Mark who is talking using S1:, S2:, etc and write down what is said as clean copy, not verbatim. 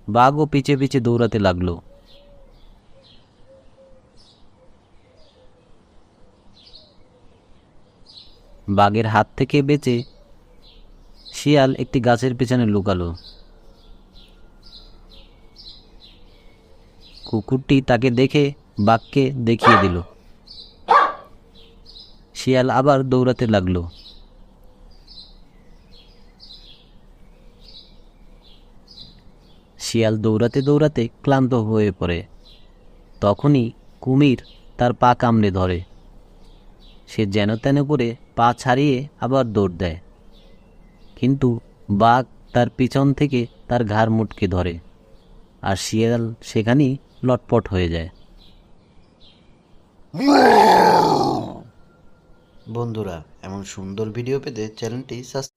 S1: বাঘও পিছে পিছে দৌড়াতে লাগলো। বাঘের হাত থেকে বেঁচে শিয়াল একটি গাছের পেছনে লুকালো। কুকুরটি তাকে দেখে বাঘকে দেখিয়ে দিল। শিয়াল আবার দৌড়াতে লাগলো। শিয়াল দৌড়াতে দৌড়াতে ক্লান্ত হয়ে পড়ে। তখনই কুমির তার পা কামড়ে ধরে। সে যেন তেন করে পা ছাড়িয়ে আবার দৌড় দেয়, কিন্তু বাঘ তার পিছন থেকে তার ঘাড় মুটকে ধরে, আর শিয়াল সেখানেই লটপট হয়ে যায়।
S2: বন্ধুরা, এমন সুন্দর ভিডিও পেতে চ্যানেলটি সাবস্ক্রাইব